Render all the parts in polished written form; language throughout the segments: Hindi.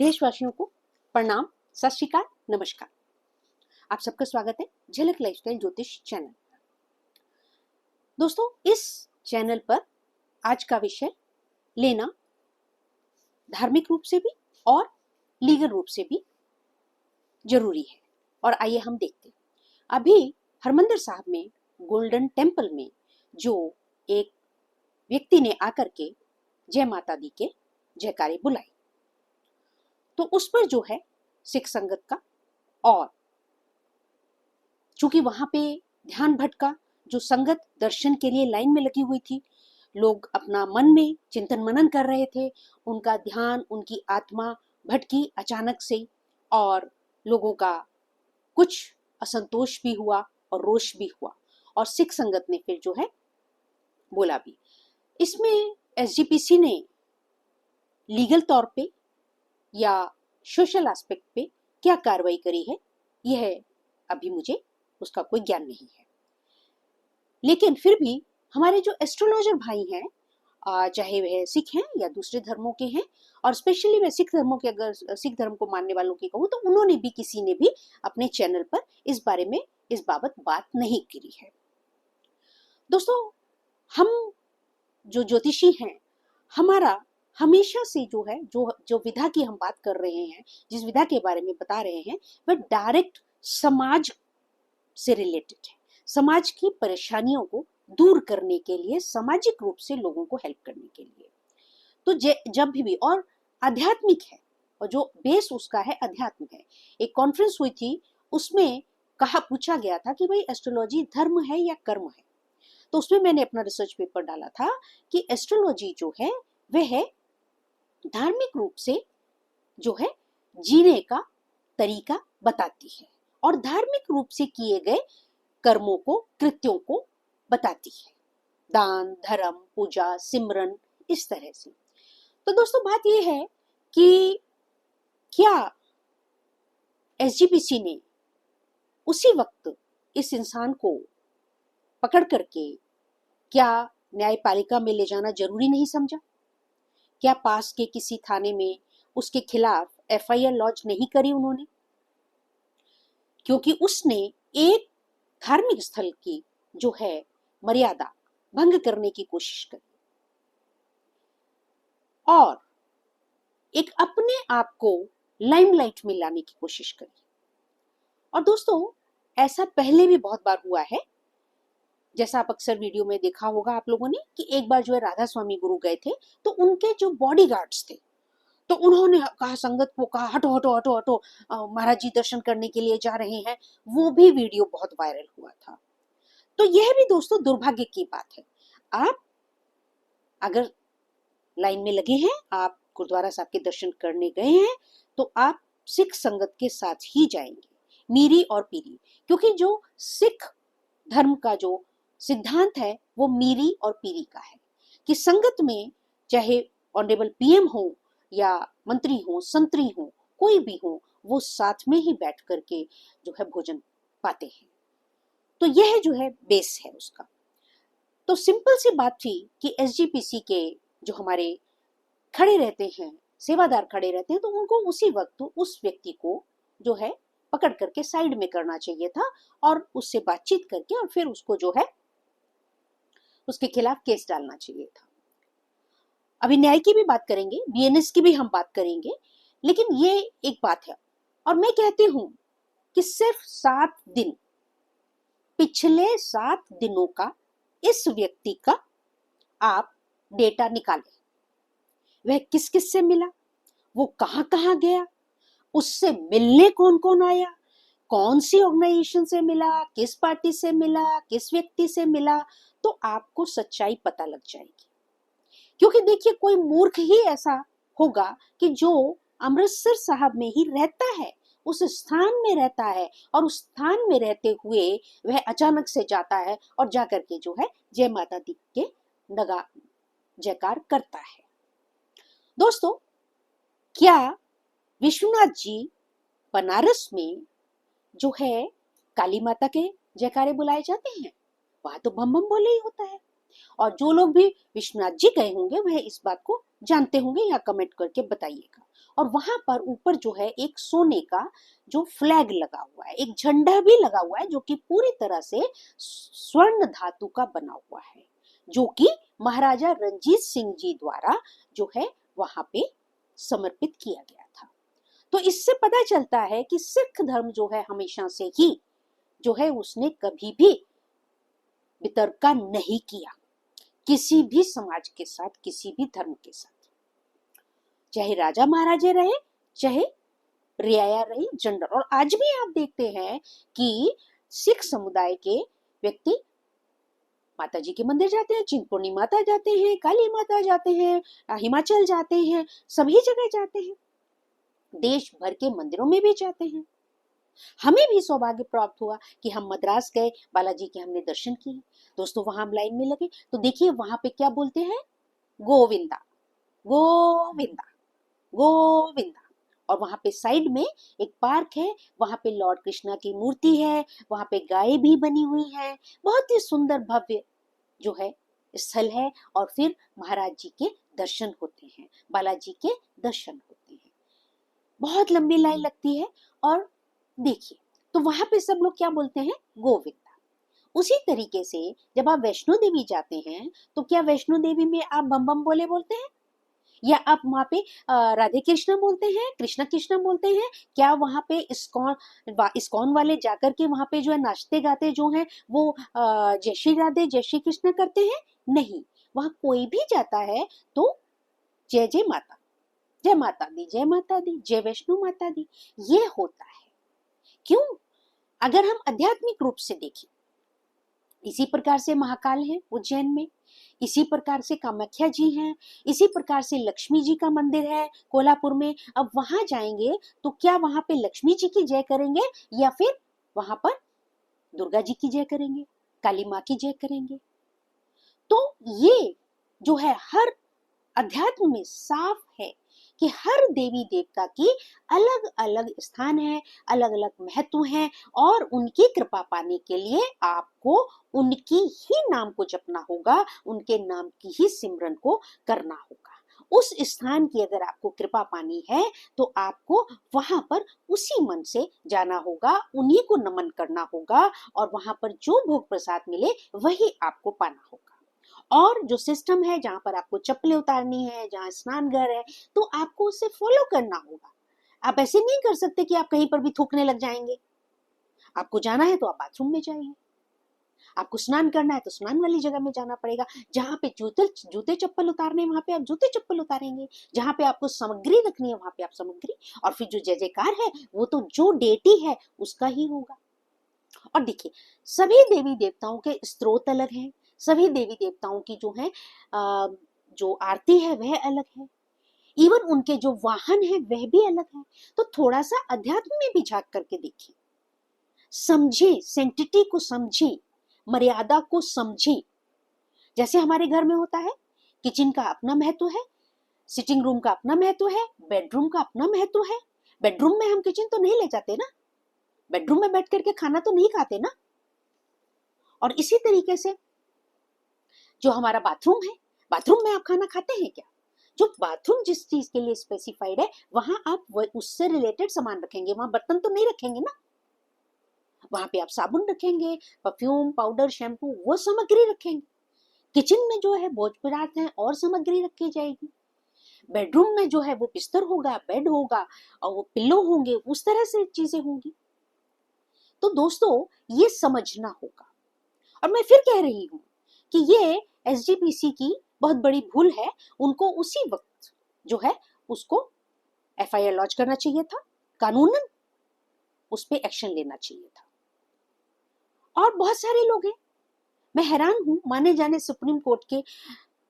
देशवासियों को प्रणाम, सत श्री अकाल, नमस्कार। आप सबका स्वागत है झलक लाइफस्टाइल ज्योतिष चैनल। दोस्तों, इस चैनल पर आज का विषय लेना धार्मिक रूप से भी और लीगल रूप से भी जरूरी है। और आइए हम देखते हैं। अभी हरमंदिर साहब में गोल्डन टेम्पल में जो एक व्यक्ति ने आकर के जय माता दी के जयकारे बुलाई, तो उस पर जो है सिख संगत का, और चूंकि वहां पे ध्यान भटका, जो संगत दर्शन के लिए लाइन में लगी हुई थी, लोग अपना मन में चिंतन मनन कर रहे थे, उनका ध्यान, उनकी आत्मा भटकी अचानक से, और लोगों का कुछ असंतोष भी हुआ और रोष भी हुआ। और सिख संगत ने फिर जो है बोला भी। इसमें एसजीपीसी ने लीगल तौर पे या सोशल एस्पेक्ट पे क्या कार्रवाई करी है, यह अभी मुझे उसका कोई ज्ञान नहीं है। लेकिन फिर भी हमारे जो एस्ट्रोलॉजर भाई हैं, चाहे वह सिख हैं या दूसरे धर्मों के हैं, और स्पेशली मैं सिख धर्मों के, अगर सिख धर्म को मानने वालों की कहूँ, तो उन्होंने भी, किसी ने भी अपने चैनल पर इस बारे में, इस बाबत बात नहीं करी है। दोस्तों, हम जो ज्योतिषी हैं, हमारा हमेशा से जो है, जो विधा की हम बात कर रहे हैं, जिस विधा के बारे में बता रहे हैं, वह डायरेक्ट समाज से रिलेटेड है। समाज की परेशानियों को दूर करने के लिए, सामाजिक रूप से लोगों को हेल्प करने के लिए। तो जब भी, और आध्यात्मिक है, और जो बेस उसका है अध्यात्म है। एक कॉन्फ्रेंस हुई थी, उसमें पूछा गया था कि भाई एस्ट्रोलॉजी धर्म है या कर्म है। तो उसमें मैंने अपना रिसर्च पेपर डाला था कि एस्ट्रोलॉजी जो है वह धार्मिक रूप से जो है जीने का तरीका बताती है, और धार्मिक रूप से किए गए कर्मों को, कृत्यों को बताती है। दान, धर्म, पूजा, सिमरन, इस तरह से। तो दोस्तों, बात यह है कि क्या एसजीपीसी ने उसी वक्त इस इंसान को पकड़ करके क्या न्यायपालिका में ले जाना जरूरी नहीं समझा? क्या पास के किसी थाने में उसके खिलाफ एफआईआर लॉन्च नहीं करी उन्होंने? क्योंकि उसने एक धार्मिक स्थल की जो है मर्यादा भंग करने की कोशिश करी, और एक अपने आप को लाइमलाइट में लाने की कोशिश करी। और दोस्तों, ऐसा पहले भी बहुत बार हुआ है। जैसा आप अक्सर वीडियो में देखा होगा आप लोगों ने, कि एक बार जो है राधा स्वामी गुरु गए थे, तो उनके जो बॉडीगार्ड्स थे, तो उन्होंने कहा, संगत को कहा, हटो हटो हटो हटो, महाराज जी दर्शन करने के लिए जा रहे हैं। वो भी वीडियो बहुत वायरल हुआ था। तो यह भी दोस्तों दुर्भाग्य की बात है। आप अगर लाइन में लगे हैं, आप गुरुद्वारा साहब के दर्शन करने गए हैं, तो आप सिख संगत के साथ ही जाएंगे, मीरी और पीरी। क्योंकि जो सिख धर्म का जो सिद्धांत है वो मीरी और पीरी का है, कि संगत में चाहे ऑनरेबल पीएम हो या मंत्री हो, संतरी हो, कोई भी हो, वो साथ में ही बैठ करके जो है भोजन पाते हैं। तो यह जो है बेस है उसका। तो सिंपल सी बात थी कि एसजीपीसी के जो हमारे खड़े रहते हैं, सेवादार खड़े रहते हैं, तो उनको उसी वक्त उस व्यक्ति को जो है पकड़ करके साइड में करना चाहिए था, और उससे बातचीत करके, और फिर उसको जो है उसके खिलाफ केस डालना चाहिए था। अभी न्याय की भी बात करेंगे, बीएनएस की भी हम बात करेंगे, लेकिन ये एक बात है। और मैं कहती हूं कि सिर्फ 7 दिन, पिछले 7 दिनों का इस व्यक्ति का आप डेटा निकालें। वह किस किस से मिला, वो कहां कहां गया, उससे मिलने कौन कौन आया, कौन सी ऑर्गेनाइजेशन से मिला, किस पार्टी से मिला, किस व्यक्ति से मिला, तो आपको सच्चाई पता लग जाएगी। क्योंकि देखिए, कोई मूर्ख ही ऐसा होगा कि जो अमृतसर साहब में ही रहता है, उस स्थान में रहता है, और उस स्थान में रहते हुए वह अचानक से जाता है और जाकर के जो है जय माता दी के नगा जयकार करता है। दोस्तों, क्या विश्वनाथ जी बनारस में जो है काली माता के जयकारे बुलाए जाते हैं? वहां तो बम बम बोले ही होता है। और जो लोग भी विश्वनाथ जी गए होंगे वह इस बात को जानते होंगे, या कमेंट करके बताइएगा। और वहां पर ऊपर जो है एक सोने का जो फ्लैग लगा हुआ है, एक झंडा भी लगा हुआ है जो कि पूरी तरह से स्वर्ण धातु का बना हुआ है, जो कि महाराजा रणजीत सिंह जी द्वारा जो है वहां पे समर्पित किया गया था। तो इससे पता चलता है कि सिख धर्म जो है हमेशा से ही जो है उसने कभी भी वितर्का नहीं किया किसी भी समाज के साथ, किसी भी धर्म के साथ, चाहे राजा महाराजे रहे, चाहे रियाया रही, जनरल। और आज भी आप देखते हैं कि सिख समुदाय के व्यक्ति माता जी के मंदिर जाते हैं, चिंतपूर्णी माता जाते हैं, काली माता जाते हैं, हिमाचल जाते हैं, सभी जगह जाते हैं, देश भर के मंदिरों में भी जाते हैं। हमें भी सौभाग्य प्राप्त हुआ कि हम मद्रास गए, बालाजी के हमने दर्शन किए। दोस्तों वहां हम लाइन में लगे तो देखिए वहां पे क्या बोलते हैं, गोविंदा गोविंदा गोविंदा। और वहां पे साइड में एक पार्क है, वहां पे लॉर्ड कृष्णा की मूर्ति है, वहां पे गाय भी बनी हुई है, बहुत ही सुंदर भव्य जो है स्थल है। और फिर महाराज जी के दर्शन होते हैं, बालाजी के दर्शन होते हैं, बहुत लंबी लाइन लगती है। और देखिए तो वहां पे सब लोग क्या बोलते हैं, गोविंदा। उसी तरीके से जब आप वैष्णो देवी जाते हैं तो क्या वैष्णो देवी में आप बम बम बोले बोलते हैं, या आप वहां पे राधे कृष्ण बोलते हैं, कृष्ण कृष्ण बोलते हैं? क्या वहां पे इस्कॉन वाले जाकर के वहां पे जो है नाचते गाते जो है वो जय श्री राधे जय श्री कृष्ण करते हैं? नहीं, वहां कोई भी जाता है तो जय जय माता, जय माता दी, जय माता दी, जय वैष्णो माता दी, ये होता है। क्यों? अगर हम आध्यात्मिक रूप से देखें, इसी प्रकार से महाकाल है उज्जैन में, इसी प्रकार से कामाख्या जी हैं, इसी प्रकार से लक्ष्मी जी का मंदिर है कोल्हापुर में। अब वहां जाएंगे तो क्या वहां पे लक्ष्मी जी की जय करेंगे या फिर वहां पर दुर्गा जी की जय करेंगे, काली माँ की जय करेंगे? तो ये जो है हर अध्यात्म में साफ है कि हर देवी देवता की अलग अलग स्थान है, अलग अलग महत्व है, और उनकी कृपा पाने के लिए आपको उनकी ही नाम को जपना होगा, उनके नाम की ही सिमरन को करना होगा। उस स्थान की अगर आपको कृपा पानी है तो आपको वहां पर उसी मन से जाना होगा, उन्हीं को नमन करना होगा, और वहां पर जो भोग प्रसाद मिले वही आपको पाना होगा। और जो सिस्टम है जहां पर आपको चप्पलें उतारनी है, जहां स्नान घर है, तो आपको उसे फॉलो करना होगा। आप ऐसे नहीं कर सकते कि आप कहीं पर भी थूकने लग जाएंगे। आपको जाना है तो आप बाथरूम में जाइए, आपको स्नान करना है तो स्नान वाली जगह में जाना पड़ेगा। जहां पे जूते चप्पल उतारने वहां पे आप जूते चप्पल उतारेंगे, जहां पे आपको सामग्री रखनी है वहां पे आप सामग्री, और फिर जो जय जयकार है वो तो जो डेटी है उसका ही होगा। और देखिए सभी देवी देवताओं के स्त्रोत अलग हैं, सभी देवी देवताओं की जो है जो आरती है वह अलग है, इवन उनके जो वाहन है वह भी अलग है। तो थोड़ा सा अध्यात्म में भी झांक करके देखिए, समझे, सेंटिटी को समझे, मर्यादा को समझे। जैसे हमारे घर में होता है, किचन का अपना महत्व है, सिटिंग रूम का अपना महत्व है, बेडरूम का अपना महत्व है। बेडरूम में हम किचन तो नहीं ले जाते ना, बेडरूम में बैठ करके खाना तो नहीं खाते ना। और इसी तरीके से जो हमारा बाथरूम है, बाथरूम में आप खाना खाते हैं क्या? जो बाथरूम जिस चीज के लिए स्पेसिफाइड है वहां आप उससे रिलेटेड सामान रखेंगे, वहां बर्तन तो नहीं रखेंगे ना। वहां पे आप साबुन रखेंगे, परफ्यूम, पाउडर, शैम्पू, वो सामग्री रखेंगे। किचन में जो है भोज पदार्थ है और सामग्री रखी जाएगी। बेडरूम में जो है वो बिस्तर होगा, बेड होगा, और वो पिल्लो होंगे, उस तरह से चीजें होंगी। तो दोस्तों ये समझना होगा। और मैं फिर कह रही हूं कि ये एसजीपीसी की बहुत बड़ी भूल है। उनको उसी वक्त जो है उसको एफआईआर लॉन्च करना चाहिए था, कानूनन उस पर एक्शन लेना चाहिए था। और बहुत सारे लोग हैं, मैं हैरान हूं, माने जाने सुप्रीम कोर्ट के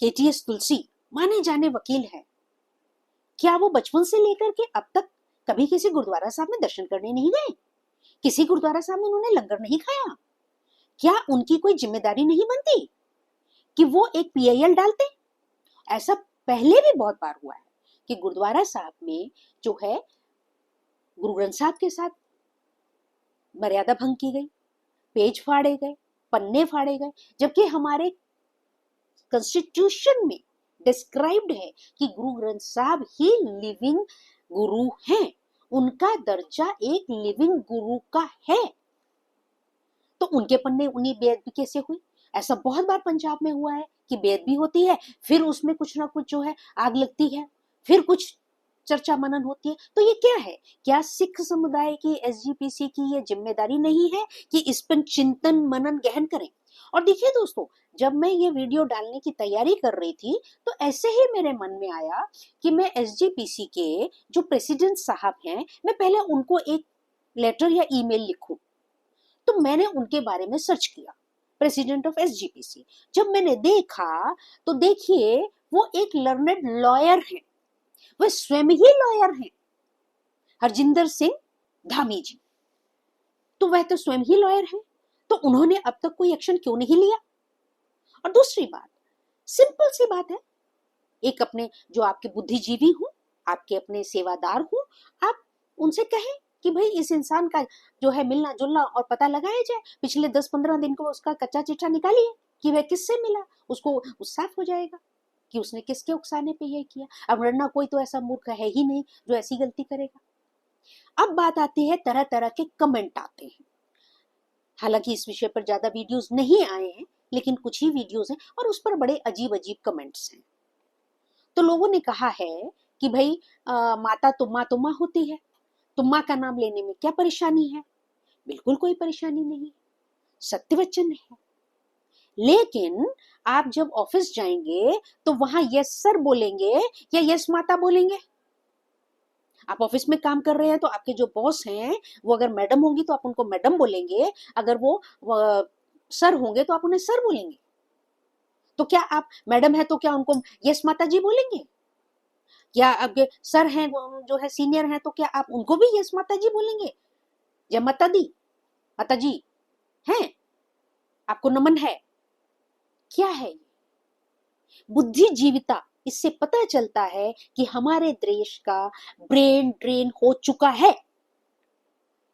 केटीएस तुलसी माने जाने वकील हैं, क्या वो बचपन से लेकर के अब तक कभी किसी गुरुद्वारा साहब में दर्शन करने नहीं गए? किसी गुरुद्वारा साहब में उन्होंने लंगर नहीं खाया? क्या उनकी कोई जिम्मेदारी नहीं बनती कि वो एक पीआईएल डालते? ऐसा पहले भी बहुत बार हुआ है कि गुरुद्वारा साहब में जो है गुरु ग्रंथ साहब के साथ मर्यादा भंग की गई, पेज फाड़े गए, पन्ने फाड़े गए, जबकि हमारे कॉन्स्टिट्यूशन में डिस्क्राइब्ड है कि गुरु ग्रंथ साहब ही लिविंग गुरु हैं, उनका दर्जा एक लिविंग गुरु का है, तो उनके पन्ने उन्हीं बेअदबी कैसे हुई? ऐसा बहुत बार पंजाब में हुआ है कि बेअदबी होती है, फिर उसमें कुछ ना कुछ जो है आग लगती है, फिर कुछ चर्चा मनन होती है। तो ये क्या है? क्या सिख समुदाय की, एसजीपीसी की ये जिम्मेदारी नहीं है कि इस पर चिंतन मनन गहन करें? और देखिए दोस्तों, जब मैं ये वीडियो डालने की तैयारी कर रही थी तो ऐसे ही मेरे मन में आया कि मैं एसजीपीसी के जो प्रेसिडेंट साहब हैं, मैं पहले उनको एक लेटर या ईमेल लिखूं। तो मैंने उनके बारे में सर्च किया, प्रेसिडेंट ऑफ एसजीपीसी। जब मैंने देखा तो देखिए, वो एक लर्नेड लॉयर हैं, वह स्वयं ही लॉयर हैं, हरजिंदर सिंह धामी जी। तो वह तो स्वयं ही लॉयर हैं, तो उन्होंने अब तक कोई एक्शन क्यों नहीं लिया? और दूसरी बात, सिंपल सी बात है, एक अपने जो आपके बुद्धिजीवी हूं, आपके अपने सेवादार हूं, आप उनसे कहें कि भाई इस इंसान का जो है मिलना जुलना और पता लगाया जाए, पिछले 10-15 दिन को उसका कच्चा चिट्ठा निकालिए कि वह किससे मिला, उसको साफ हो जाएगा कि उसने किसके उकसाने पे ये किया। अब वरना कोई तो ऐसा मूर्ख है ही नहीं जो ऐसी गलती करेगा। अब बात आती है, तरह तरह के कमेंट आते हैं। हालांकि इस विषय पर ज्यादा वीडियोस नहीं आए हैं, लेकिन कुछ ही वीडियोस हैं और उस पर बड़े अजीब अजीब कमेंट्स हैं। तो लोगों ने कहा है कि भाई माता तुम्मा तुम्मा होती है, तुम्मा का नाम लेने में क्या परेशानी है? बिल्कुल कोई परेशानी नहीं, सत्य वचन है। लेकिन आप जब ऑफिस जाएंगे तो वहां यस सर बोलेंगे या यस माता बोलेंगे? आप ऑफिस में काम कर रहे हैं तो आपके जो बॉस हैं वो अगर मैडम होंगी तो आप उनको मैडम बोलेंगे, अगर वो सर होंगे तो आप उन्हें सर बोलेंगे। तो क्या आप मैडम है तो क्या उनको यस माता जी बोलेंगे? या अब सर हैं जो है सीनियर हैं तो क्या आप उनको भी यस माता जी बोलेंगे या माता दी, माता जी हैं? आपको नमन है। क्या है बुद्धिजीविता? इससे पता चलता है कि हमारे देश का ब्रेन ड्रेन हो चुका है।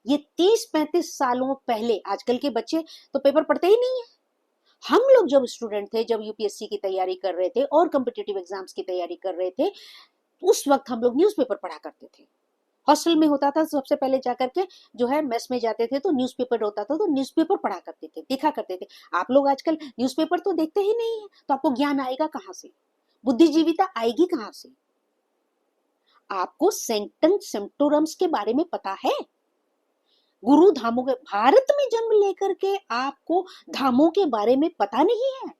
ये 30-35 सालों पहले, आजकल के बच्चे तो पेपर पढ़ते ही नहीं है। हम लोग जब स्टूडेंट थे, जब यूपीएससी की तैयारी कर रहे थे और कॉम्पिटिटिव एग्जाम्स की तैयारी कर रहे थे, उस वक्त हम लोग न्यूज़पेपर पढ़ा करते थे। हॉस्टल में होता था, सबसे पहले जाकर के जो है मेस में जाते थे तो न्यूज़पेपर होता था, तो न्यूज़पेपर पढ़ा करते थे, देखा करते थे। आप लोग आजकल न्यूज़पेपर तो देखते ही नहीं है, तो आपको ज्ञान आएगा कहाँ से? बुद्धिजीविता आएगी कहाँ से? आपको सेंक्टम सेंक्टोरम्स के बारे में पता है? गुरु धामों के, भारत में जन्म लेकर के आपको धामों के बारे में पता नहीं है?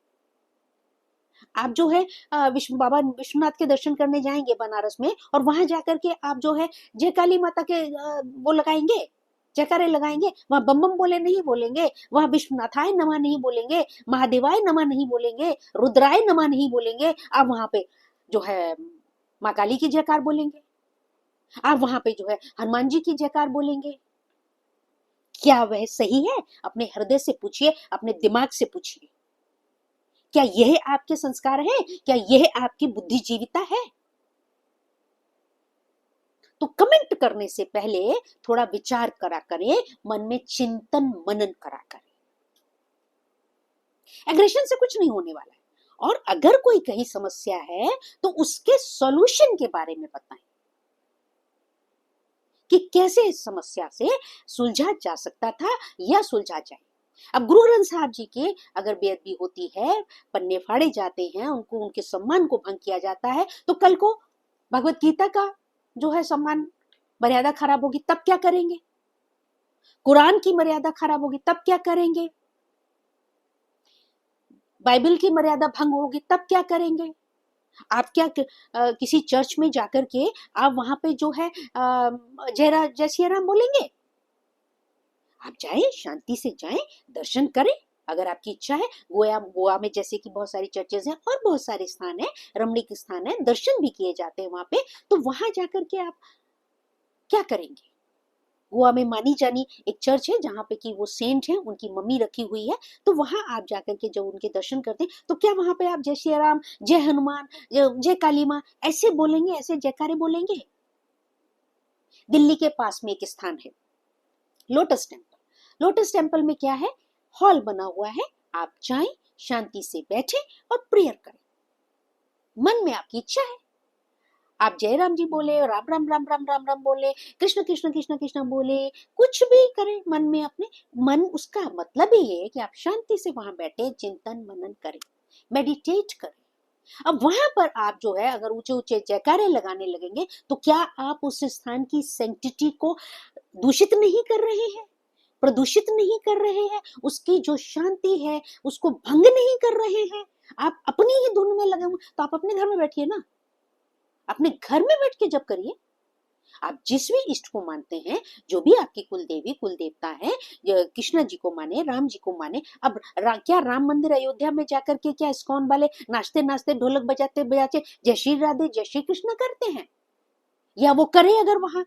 आप जो है बाबा विश्वनाथ के दर्शन करने जाएंगे बनारस में, और वहां जाकर के आप जो है जय काली माता के वो लगाएंगे, जयकारे लगाएंगे, वहां बम बम बोले नहीं बोलेंगे, वहां विश्वनाथाय नमः नहीं बोलेंगे, महादेवाय नमः नहीं बोलेंगे, रुद्राय नमः नहीं बोलेंगे। आप वहां पे जो है माँ काली की जयकार बोलेंगे, आप वहां पे जो है हनुमान जी की जयकार बोलेंगे। क्या वह सही है? अपने हृदय से पूछिए, अपने दिमाग से पूछिए, क्या यह आपके संस्कार है? क्या यह आपकी बुद्धिजीविता है? तो कमेंट करने से पहले थोड़ा विचार करा करें, मन में चिंतन मनन करा करें। एग्रेशन से कुछ नहीं होने वाला है, और अगर कोई कहीं समस्या है तो उसके सॉल्यूशन के बारे में बताएं कि कैसे इस समस्या से सुलझा जा सकता था या सुलझा जाए। अब गुरु ग्रंथ साहब जी की अगर बेअदबी होती है, पन्ने फाड़े जाते हैं, उनको उनके सम्मान को भंग किया जाता है, तो कल को भगवत गीता का जो है सम्मान, मर्यादा खराब होगी, तब क्या करेंगे? कुरान की मर्यादा खराब होगी तब क्या करेंगे? बाइबल की मर्यादा भंग होगी तब क्या करेंगे? आप क्या किसी चर्च में जाकर के आप वहां पे जो है जय सिया राम बोलेंगे? आप जाएं, शांति से जाएं, दर्शन करें। अगर आपकी इच्छा है, गोवा में जैसे कि बहुत सारी चर्चेज हैं और बहुत सारे स्थान है, रमणीक स्थान है, दर्शन भी किए जाते हैं वहां पे, तो वहां जाकर के आप क्या करेंगे? गोवा में मानी जानी एक चर्च है जहाँ पे कि वो सेंट हैं, उनकी मम्मी रखी हुई है, तो वहां आप जाकर के जब उनके दर्शन करते हैं तो क्या वहां पे आप जय श्री राम, जय हनुमान, जय काली माँ ऐसे बोलेंगे, ऐसे जयकारे बोलेंगे? दिल्ली के पास में एक स्थान है लोटस टेम्पल। लोटस टेम्पल में क्या है? हॉल बना हुआ है, आप जाएं, शांति से बैठें और प्रेयर करें। मन में आपकी इच्छा है, आप जय राम जी बोले, राम राम राम राम राम राम बोले, कृष्ण कृष्ण कृष्ण कृष्ण बोले, कुछ भी करें मन में अपने, मन उसका मतलब ही है कि आप शांति से वहां बैठे चिंतन मनन करें, मेडिटेट करें। अब वहां पर आप जो है अगर ऊंचे ऊंचे जयकारे लगाने लगेंगे तो क्या आप उस स्थान की सेंटिटी को दूषित नहीं कर रहे हैं, प्रदूषित नहीं कर रहे हैं, उसकी जो शांति है उसको भंग नहीं कर रहे हैं? आप अपनी ही धुन में लगे हुए, तो आप अपने घर में बैठिए ना, अपने घर में बैठ के जब करिए। आप जिस भी इष्ट को मानते हैं, जो भी आपकी कुल देवी कुल देवता है, कृष्ण जी को माने, राम जी को माने, अब क्या राम मंदिर अयोध्या में जाकर के क्या इस्कॉन वाले नाचते नाचते ढोलक बजाते बजाते जय श्री राधे जय श्री कृष्ण करते हैं? या वो करे अगर वहां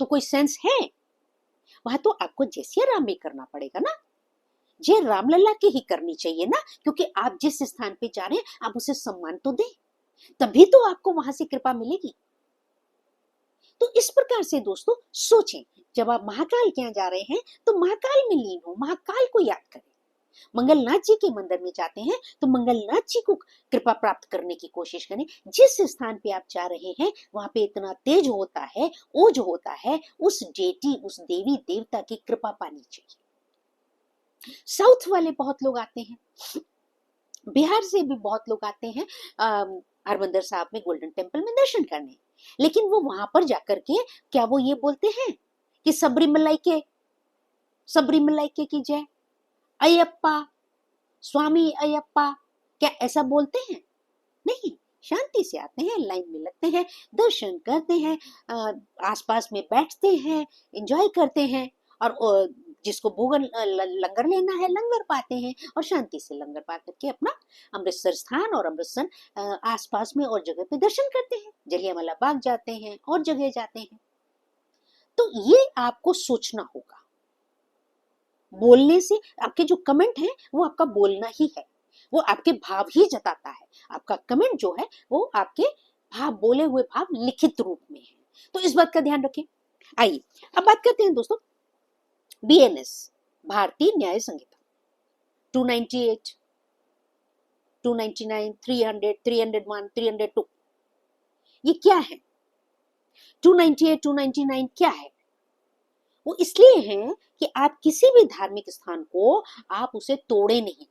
तो कोई सेंस है? वहां तो आपको जय श्री राम ही करना पड़ेगा ना, जय रामलला की ही करनी चाहिए ना, क्योंकि आप जिस स्थान पे जा रहे हैं आप उसे सम्मान तो दें, तभी तो आपको वहां से कृपा मिलेगी। तो इस प्रकार से दोस्तों सोचें, जब आप महाकाल के यहाँ जा रहे हैं तो महाकाल में लीन हो, महाकाल को याद करें। मंगलनाथ जी के मंदिर में जाते हैं तो मंगलनाथ जी को कृपा प्राप्त करने की कोशिश करें। जिस स्थान पे आप जा रहे हैं वहां पे इतना तेज होता है, ओज होता है, उस डेटी उस देवी देवता की कृपा पानी चाहिए। साउथ वाले बहुत लोग आते हैं, बिहार से भी बहुत लोग आते हैं हरमंदिर साहब में गोल्डन टेम्पल में दर्शन करने, लेकिन वो वहां पर जाकर के क्या वो ये बोलते हैं कि सबरीमलाई के की जय, अयप्पा, स्वामी अयप्पा, क्या ऐसा बोलते हैं? नहीं, शांति से आते हैं, लाइन में लगते हैं, दर्शन करते हैं, आसपास में बैठते हैं, एंजॉय करते हैं, और जिसको भोगन लंगर लेना है लंगर पाते हैं, और शांति से लंगर पा करके अपना अमृतसर स्थान और अमृतसर आसपास में और जगह पे दर्शन करते हैं, जलियांवाला बाग जाते हैं और जगह जाते हैं। तो ये आपको सोचना होगा। बोलने से आपके जो कमेंट है वो आपका बोलना ही है, वो आपके भाव ही जताता है। आपका कमेंट जो है वो आपके भाव, बोले हुए भाव लिखित रूप में है, तो इस बात का ध्यान रखें। आइए अब बात करते हैं दोस्तों बीएनएस, भारतीय न्याय संहिता 298, 299, 300, 301, 302, ये क्या है? 298, 299 क्या है? वो इसलिए है कि आप किसी भी धार्मिक स्थान को आप उसे तोड़े नहीं,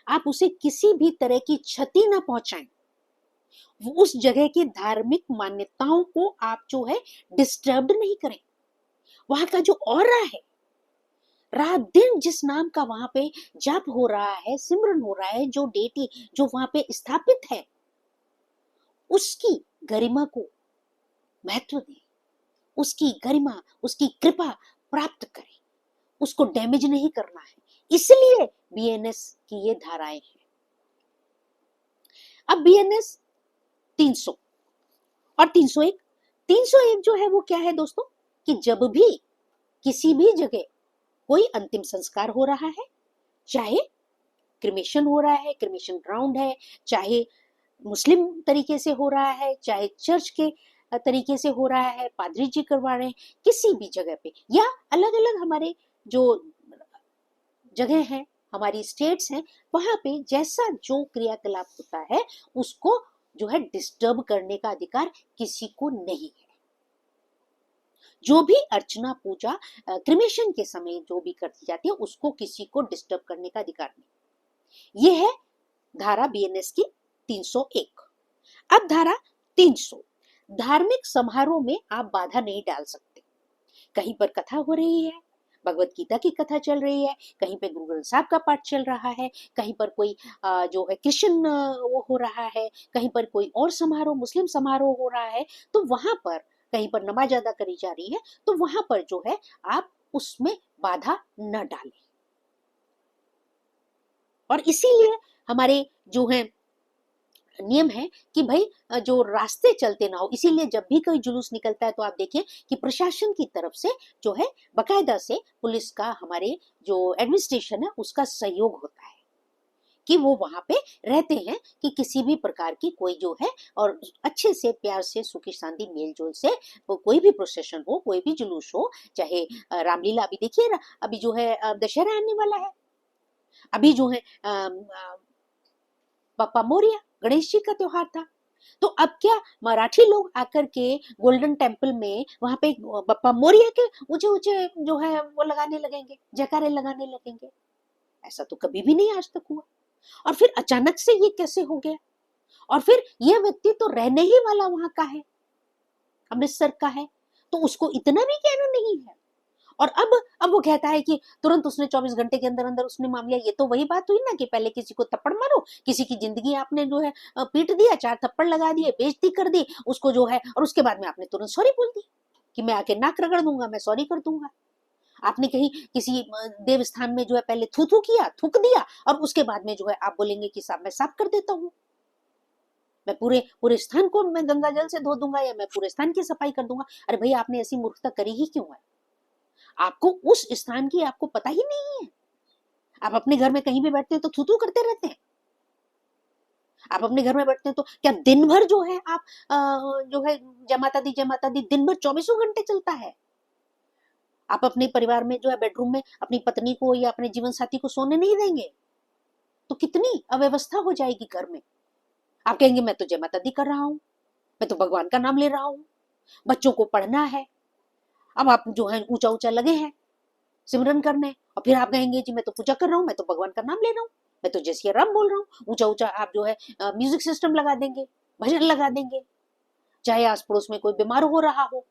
आप उसे किसी भी तरह की क्षति ना पहुंचाएं, उस जगह की धार्मिक मान्यताओं को आप जो है डिस्टर्ब नहीं करें। वहां का जो ऑरा है, रात दिन जिस नाम का वहां पे जाप हो रहा है, सिमरन हो रहा है, जो डेटी जो वहां पे स्थापित है, उसकी गरिमा को महत्व दें, उसकी गरिमा उसकी कृपा प्राप्त करें, उसको डैमेज नहीं करना है। इसलिए बीएनएस की ये धाराएं हैं। अब बीएनएस 300 और 301, 301 जो है वो क्या है दोस्तों, कि जब भी किसी भी जगह कोई अंतिम संस्कार हो रहा है, चाहे क्रिमेशन हो रहा है, क्रिमेशन ग्राउंड है, चाहे मुस्लिम तरीके से हो रहा है, चाहे चर्च के तरीके से हो रहा है, पादरी जी करवा रहे हैं, किसी भी जगह पे, या अलग अलग हमारे जो जगह है, हमारी स्टेट्स हैं, वहां पे जैसा जो क्रियाकलाप होता है उसको जो है डिस्टर्ब करने का अधिकार किसी को नहीं है। जो भी अर्चना पूजा क्रिमेशन के समय जो भी करती जाती है उसको किसी को डिस्टर्ब करने का अधिकार नहीं। ये है धारा बीएनएस की 301। अब धारा 300, धार्मिक समारोह में आप बाधा नहीं डाल सकते। कहीं पर कथा हो रही है, भगवत गीता की कथा चल रही है, कहीं पे गुरु ग्रंथ साहब का पाठ चल रहा है, कहीं पर कोई जो है कृष्ण वो हो रहा है, कहीं पर कोई और समारोह मुस्लिम समारोह हो रहा है, तो वहां पर कहीं पर नमाज अदा करी जा रही है, तो वहां पर जो है आप उसमें बाधा न डालें। और इसीलिए हमारे जो है नियम है कि भाई जो रास्ते चलते ना हो, इसीलिए जब भी कोई जुलूस निकलता है तो आप देखिए कि प्रशासन की तरफ से जो है बकायदा से पुलिस का, हमारे जो एडमिनिस्ट्रेशन है उसका सहयोग होता है कि वो वहां पे रहते हैं कि किसी भी प्रकार की कोई जो है, और अच्छे से प्यार से सुखी शांति मेल जोल से वो कोई भी प्रोसेशन हो, कोई भी जुलूस हो, चाहे रामलीला, अभी देखिए अभी जो है दशहरा आने वाला है, अभी जो है बापा मोरिया गणेश जी का त्योहार था, तो अब क्या मराठी लोग आकर के गोल्डन टेम्पल में वहां पे बप्पा मोरिया के ऊंचे ऊंचे जो है वो लगाने लगेंगे, जयकारे लगाने लगेंगे? ऐसा तो कभी भी नहीं आज तक हुआ। और फिर अचानक से ये कैसे हो गया? और फिर यह व्यक्ति तो रहने ही वाला वहां का है, अमृतसर का है, तो उसको इतना भी ज्ञान नहीं है। और अब वो कहता है कि तुरंत उसने 24 घंटे के अंदर अंदर उसने मामला, ये तो वही बात हुई ना कि पहले किसी को थप्पड़ मारो, किसी की जिंदगी आपने जो है पीट दिया, 4 थप्पड़ लगा दिए, बेइज्जती कर दी उसको जो है, और उसके बाद में आपने तुरंत सॉरी बोल दी कि मैं आके नाक रगड़ दूंगा, मैं सॉरी कर दूंगा। आपने कहीं किसी देव स्थान में जो है पहले थू थू किया, थूक दिया, और उसके बाद में जो है आप बोलेंगे कि साहब मैं साफ कर देता हूँ, मैं पूरे पूरे स्थान को मैं गंगा जल से धो दूंगा, या मैं पूरे स्थान की सफाई कर दूंगा। अरे भाई, आपने ऐसी मूर्खता करी ही क्यों है? आपको उस स्थान की आपको पता ही नहीं है। आप अपने घर में कहीं भी बैठते हैं तो थू थू करते रहते हैं। आप अपने घर में बैठते हैं तो क्या दिन भर जो है आप जो है जय माता दी दिन भर 24 घंटे चलता है? आप अपने परिवार में जो है बेडरूम में अपनी पत्नी को या अपने जीवन साथी को सोने नहीं देंगे, तो कितनी अव्यवस्था हो जाएगी घर में। आप कहेंगे मैं तो जय माता दी कर रहा हूँ, मैं तो भगवान का नाम ले रहा हूँ, बच्चों को पढ़ना है। अब आप जो है ऊंचा ऊंचा लगे हैं सिमरन करने, और फिर आप कहेंगे जी मैं तो पूजा कर रहा हूँ, मैं तो भगवान का नाम ले रहा हूँ, मैं तो जय सिया राम बोल रहा हूँ। ऊंचा ऊंचा आप जो है म्यूजिक सिस्टम लगा देंगे, भजन लगा देंगे, चाहे आस पड़ोस में कोई बीमार हो रहा हो।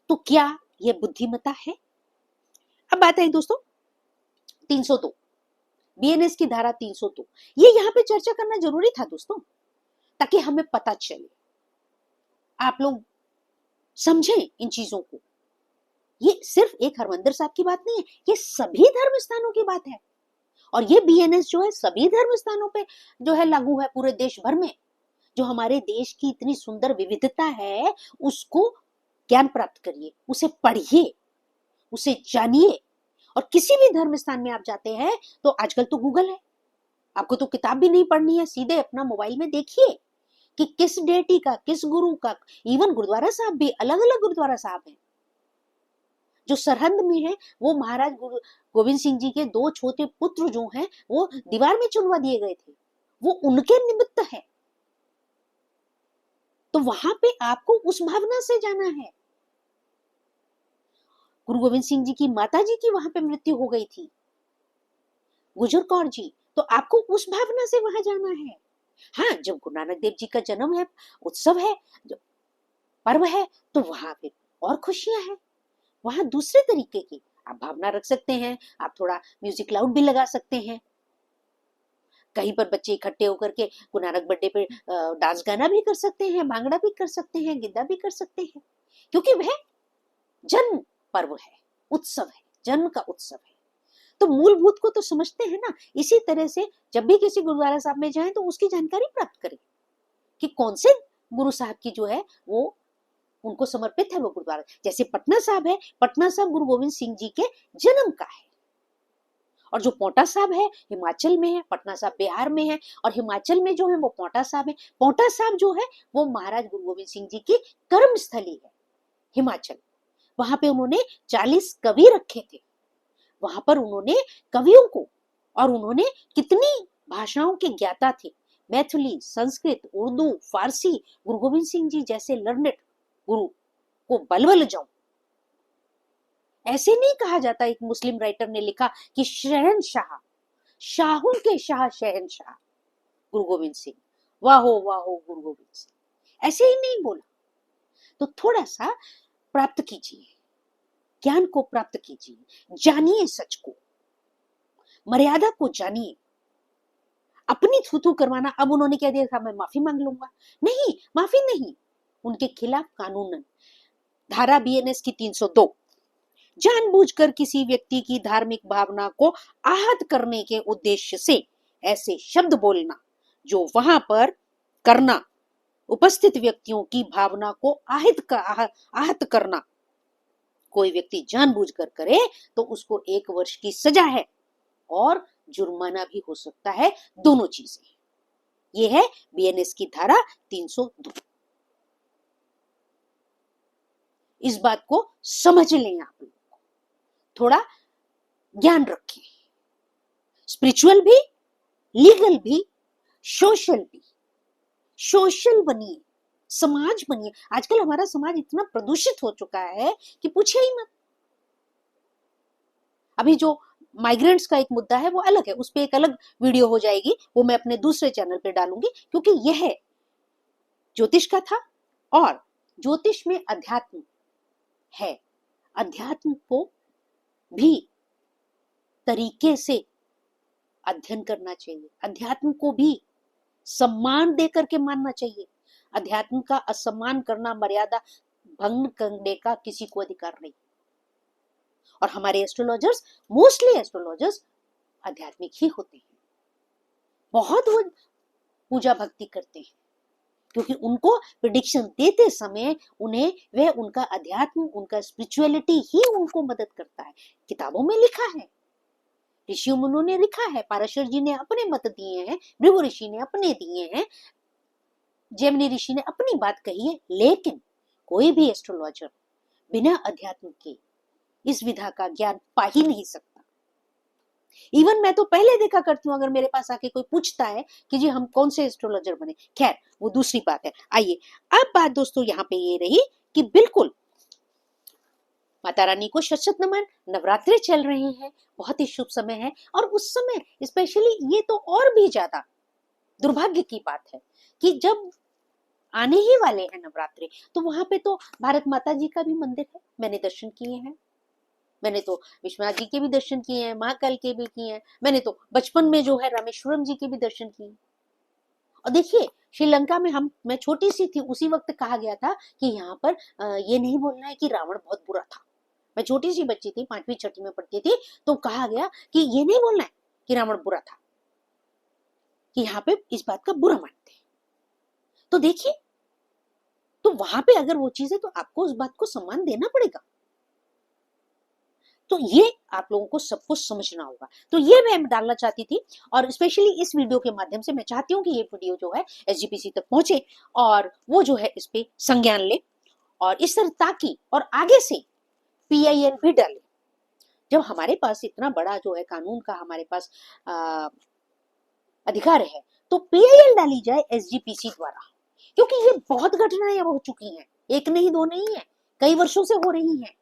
तो क्या ये बुद्धिमत्ता है? अब बात है दोस्तों 302, बीएनएस की धारा 302, ये यहाँ पे चर्चा करना जरूरी था दोस्तों, ताकि हमें पता चले, आप लोग समझें इन चीजों को। ये सिर्फ एक हरमंदिर साहब की बात नहीं है, ये सभी धर्म स्थानों की बात है। और ये बीएनएस जो है सभी धर्म स्थानों पे जो है लागू है, पूरे देश भर में। जो हमारे देश की इतनी सुंदर विविधता है, उसको ज्ञान प्राप्त करिए, उसे पढ़िए, उसे जानिए। और किसी भी धर्म स्थान में आप जाते हैं तो आजकल तो गूगल है, आपको तो किताब भी नहीं पढ़नी है, सीधे अपना मोबाइल में देखिए कि किस डेटी का, किस गुरु का। इवन गुरुद्वारा साहब भी अलग अलग गुरुद्वारा साहब हैं। जो सरहंद में है वो महाराज गुरु गोविंद सिंह जी के 2 छोटे पुत्र जो हैं वो दीवार में चुनवा दिए गए थे, वो उनके निमित्त है। तो वहां पे आपको उस भावना से जाना है। गुरु गोविंद सिंह जी की माता जी की वहां पे मृत्यु हो गई थी, गुजर कौर जी, तो आपको उस भावना से वहां जाना है। हाँ, जब गुरु नानक देव जी का जन्म है, उत्सव है, जब पर्व है, तो वहां पे और खुशियां हैं, वहां दूसरे तरीके की आप भावना रख सकते हैं। आप थोड़ा म्यूजिक लाउड भी लगा सकते हैं, कहीं पर बच्चे इकट्ठे होकर के गुरु नानक बर्थडे पे डांस गाना भी कर सकते हैं, भांगड़ा भी कर सकते हैं, गिद्दा भी कर सकते हैं, क्योंकि वह जन्म पर्व है, उत्सव है, जन्म का उत्सव है। तो मूलभूत को तो समझते हैं ना। इसी तरह से जब भी किसी गुरुद्वारा साहब में जाएं तो उसकी जानकारी प्राप्त करें कि कौन से गुरु साहब की जो है वो उनको समर्पित है वो गुरुद्वारा। जैसे पटना साहब है, पटना साहब गुरु गोविंद सिंह जी के जन्म का है। और जो पोंटा साहब है हिमाचल में है, पटना साहब बिहार में है, और हिमाचल में जो है वो पोंटा साहब है। पोंटा साहब जो है वो महाराज गुरु गोविंद सिंह जी की कर्म स्थली है हिमाचल। वहां पे उन्होंने 40 कवि रखे थे, वहां पर उन्होंने कवियों को, और उन्होंने कितनी भाषाओं के ज्ञाता थे, मैथिली, संस्कृत, उर्दू, फारसी। गुरु गोविंद सिंह जी जैसे लर्नेड गुरु को बलबल जाऊं। ऐसे नहीं कहा जाता। एक मुस्लिम राइटर ने लिखा कि शहनशाह, शाहों के शाह शहनशाह गुरु गोविंद सिंह, वाहो वाहो गुरु गोविंद सिंह, ऐसे ही नहीं बोला। तो थोड़ा सा प्राप्त कीजिए, ज्ञान को प्राप्त कीजिए, जानिए सच को, मर्यादा को जानिए। अपनी थू थू करवाना, अब उन्होंने क्या दिया था मैं माफी मांग लूंगा, नहीं, माफी नहीं। उनके खिलाफ कानूनन धारा बीएनएस की 302, जानबूझकर किसी व्यक्ति की धार्मिक भावना को आहत करने के उद्देश्य से ऐसे शब्द बोलना जो वहां पर करना उपस्थित व्यक्तियों की भावना को आहत करना, कोई व्यक्ति जानबूझकर करे तो उसको 1 वर्ष की सजा है और जुर्माना भी हो सकता है, दोनों चीजें। ये है बीएनएस की धारा 302। इस बात को समझ लें, आप लोग थोड़ा ज्ञान रखें, स्पिरिचुअल भी, लीगल भी, सोशल भी। सोशल बनिए, समाज बनिए। आजकल हमारा समाज इतना प्रदूषित हो चुका है कि पूछिए ही मत। अभी जो माइग्रेंट्स का एक मुद्दा है वो अलग है, उस पर एक अलग वीडियो हो जाएगी, वो मैं अपने दूसरे चैनल पे डालूंगी, क्योंकि यह ज्योतिष का था और ज्योतिष में अध्यात्म है। अध्यात्म को भी तरीके से अध्ययन करना चाहिए, अध्यात्म को भी सम्मान दे करके मानना चाहिए। अध्यात्म का असम्मान करना, मर्यादा भंग करने का किसी को अधिकार नहीं। और हमारे एस्ट्रोलॉजर्स, मोस्टली एस्ट्रोलॉजर्स आध्यात्मिक ही होते हैं, बहुत वो पूजा भक्ति करते हैं, क्योंकि उनको प्रिडिक्शन देते समय उन्हें वह उनका अध्यात्म, उनका स्पिरिचुअलिटी ही उनको मदद करता है। किताबों में लिखा है, ऋषि मुनियों ने लिखा है, पाराशर जी ने अपने मत दिए हैं, भृगु ऋषि ने अपने दिए हैं, जैमिनी ऋषि ने अपनी बात कही है। लेकिन कोई भी एस्ट्रोलॉजर बिना अध्यात्म के इस विधा का ज्ञान पा ही नहीं सकता। इवन मैं तो पहले देखा करती हूँ, अगर मेरे पास आके कोई पूछता है कि जी हम कौन से एस्ट्रोलॉजर बने, खैर वो दूसरी बात है। आइए अब बात दोस्तों यहाँ पे ये रही कि बिल्कुल माता रानी को शत शत नमन, नवरात्रि चल रहे हैं, बहुत ही शुभ समय है। और उस समय स्पेशली ये तो और भी ज्यादा दुर्भाग्य की बात है कि जब आने ही वाले हैं नवरात्रि, तो वहां पे तो भारत माता जी का भी मंदिर है, मैंने दर्शन किए हैं। मैंने तो विश्वनाथ जी के भी दर्शन किए हैं, महाकाल के भी किए हैं, मैंने तो बचपन में जो है रामेश्वरम जी के भी दर्शन किए। और देखिए श्रीलंका में मैं छोटी सी थी, उसी वक्त कहा गया था कि यहाँ पर ये नहीं बोलना है कि रावण बहुत बुरा था। मैं छोटी सी बच्ची थी, 5वीं 6वीं में पढ़ती थी, तो कहा गया कि ये नहीं बोलना है कि रावण बुरा था, कि यहाँ पे इस बात का बुरा मानते हैं। तो देखिए, तो वहां पे अगर वो चीज है तो आपको उस बात को सम्मान देना पड़ेगा। तो ये आप लोगों को सब कुछ समझना होगा। तो ये मैं डालना चाहती थी, और स्पेशली इस वीडियो के माध्यम से मैं चाहती हूँ कि ये वीडियो जो है एसजीपीसी तक पहुंचे और वो जो है इस पे संज्ञान ले, और इस तरह ताकि और आगे से पीआईएल भी डाले। जब हमारे पास इतना बड़ा जो है कानून का हमारे पास अधिकार है, तो पीआईएल डाली जाए एसजीपीसी द्वारा, क्योंकि ये बहुत घटनाएं अब हो चुकी हैं, एक नहीं दो नहीं है, कई वर्षों से हो रही हैं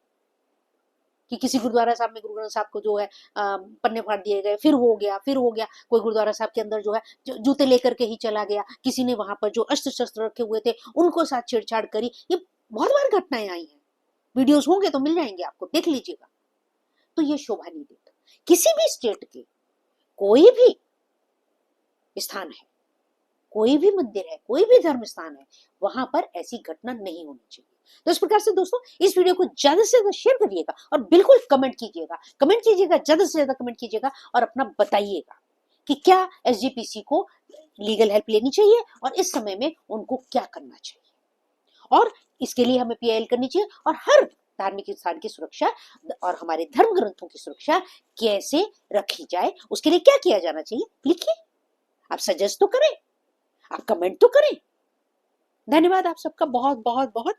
कि किसी गुरुद्वारा साहब में गुरु ग्रंथ साहब को जो है पन्ने फाड़ दिए गए, फिर हो गया। कोई गुरुद्वारा साहब के अंदर जो है जूते लेकर के ही चला गया, किसी ने वहां पर जो अस्त्र शस्त्र रखे हुए थे उनको साथ छेड़छाड़ करी। ये बहुत बार घटनाएं आई हैं, वीडियोस होंगे तो मिल जाएंगे आपको, देख लीजिएगा। तो ये शोभा नहीं देता। किसी भी स्टेट के कोई भी स्थान है, कोई भी मंदिर है, कोई भी धर्म स्थान है, वहां पर ऐसी घटना नहीं होनी चाहिए। तो इस प्रकार से दोस्तों इस वीडियो को ज्यादा से ज्यादा शेयर करिएगा और बिल्कुल कमेंट कीजिएगा, ज्यादा से ज्यादा कमेंट कीजिएगा और अपना बताइएगा कि क्या एसजीपीसी को लीगल हेल्प लेनी चाहिए और इस समय में उनको क्या करना चाहिए, और इसके लिए हमें पीआईएल करनी चाहिए, और हर धार्मिक स्थान की सुरक्षा और हमारे धर्म ग्रंथों की सुरक्षा कैसे रखी जाए, उसके लिए क्या किया जाना चाहिए लिखिए। आप सजेस्ट तो करें, आप कमेंट तो करें। धन्यवाद आप सबका बहुत बहुत बहुत।